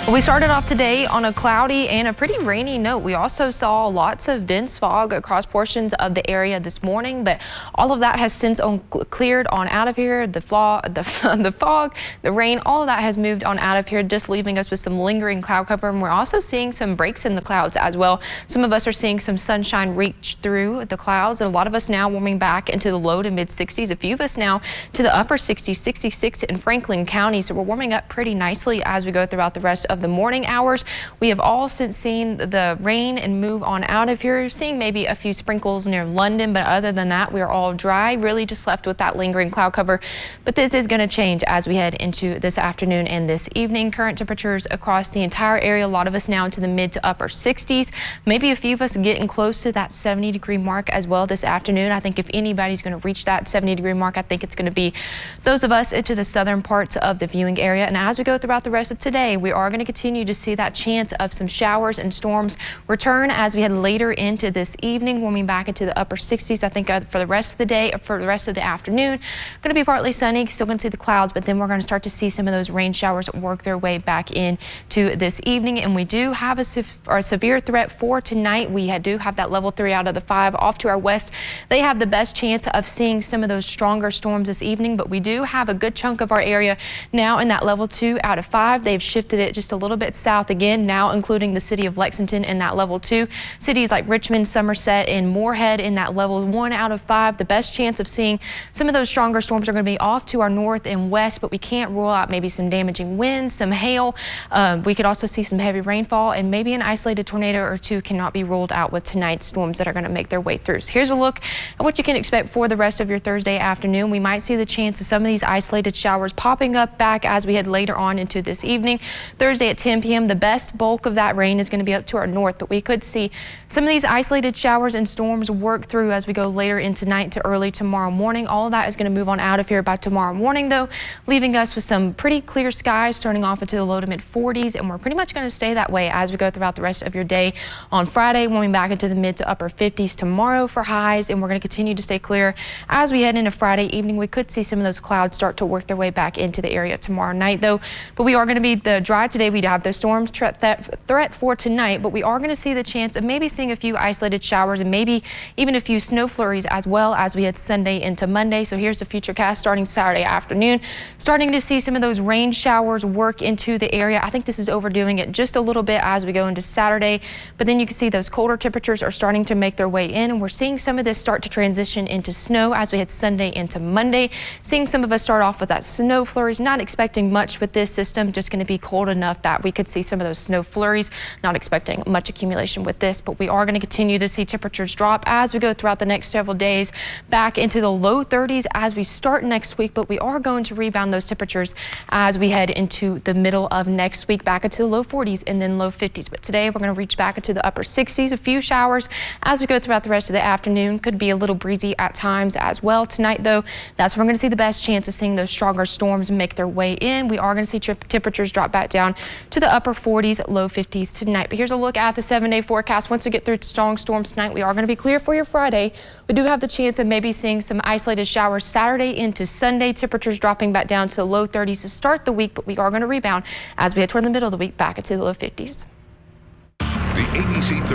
We started off today on a cloudy and a pretty rainy note. We also saw lots of dense fog across portions of the area this morning, but all of that has since cleared on out of here. The fog, the rain, all of that has moved on out of here, just leaving us with some lingering cloud cover. And we're also seeing some breaks in the clouds as well. Some of us are seeing some sunshine reach through the clouds, and a lot of us now warming back into the low to mid 60s. A few of us now to the upper 60s, 66 in Franklin County. So we're warming up pretty nicely as we go throughout the rest of the morning hours. We have all since seen the rain and move on out of here, seeing maybe a few sprinkles near London, but other than that, we are all dry, really just left with that lingering cloud cover. But this is going to change as we head into this afternoon and this evening. Current temperatures across the entire area, a lot of us now into the mid to upper 60s, maybe a few of us getting close to that 70-degree mark as well this afternoon. I think if anybody's going to reach that 70-degree mark, I think it's going to be those of us into the southern parts of the viewing area. And as we go throughout the rest of today, we are going to continue to see that chance of some showers and storms return as we head later into this evening, warming back into the upper 60s. I think for the rest of the day, for the rest of the afternoon, going to be partly sunny, still going to see the clouds, but then we're going to start to see some of those rain showers work their way back in to this evening. And we do have a severe threat for tonight. We do have that level 3 out of the 5 off to our west. They have the best chance of seeing some of those stronger storms this evening, but we do have a good chunk of our area now in that level 2 out of 5. They've shifted it just a little bit south again, now including the city of Lexington in that level 2. Cities like Richmond, Somerset, and Moorhead in that level 1 out of 5. The best chance of seeing some of those stronger storms are going to be off to our north and west, but we can't rule out maybe some damaging winds, some hail. We could also see some heavy rainfall, and maybe an isolated tornado or two cannot be ruled out with tonight's storms that are going to make their way through. So here's a look at what you can expect for the rest of your Thursday afternoon. We might see the chance of some of these isolated showers popping up back as we head later on into this evening. Thursday at 10 p.m. the best bulk of that rain is going to be up to our north, but we could see some of these isolated showers and storms work through as we go later into night to early tomorrow morning. All of that is going to move on out of here by tomorrow morning, though, leaving us with some pretty clear skies starting off into the low to mid 40s, and we're pretty much going to stay that way as we go throughout the rest of your day. On Friday, warming back into the mid to upper 50s tomorrow for highs, and we're going to continue to stay clear as we head into Friday evening. We could see some of those clouds start to work their way back into the area tomorrow night, though, but we are going to be dry today. We have the storms threat for tonight, but we are going to see the chance of maybe seeing a few isolated showers and maybe even a few snow flurries as well as we head Sunday into Monday. So here's the future cast starting Saturday afternoon, starting to see some of those rain showers work into the area. I think this is overdoing it just a little bit as we go into Saturday, but then you can see those colder temperatures are starting to make their way in, and we're seeing some of this start to transition into snow as we head Sunday into Monday. Seeing some of us start off with that snow flurries, not expecting much with this system, just going to be cold enough that we could see some of those snow flurries. Not expecting much accumulation with this, but we are going to continue to see temperatures drop as we go throughout the next several days, back into the low 30s as we start next week, but we are going to rebound those temperatures as we head into the middle of next week, back into the low 40s and then low 50s. But today we're going to reach back into the upper 60s, a few showers as we go throughout the rest of the afternoon. Could be a little breezy at times as well. Tonight, though, that's when we're going to see the best chance of seeing those stronger storms make their way in. We are going to see temperatures drop back down to the upper 40s, low 50s tonight. But here's a look at the 7-day forecast. Once we get through strong storms tonight, we are going to be clear for your Friday. We do have the chance of maybe seeing some isolated showers Saturday into Sunday. Temperatures dropping back down to the low 30s to start the week, but we are going to rebound as we head toward the middle of the week back into the low 50s. The ABC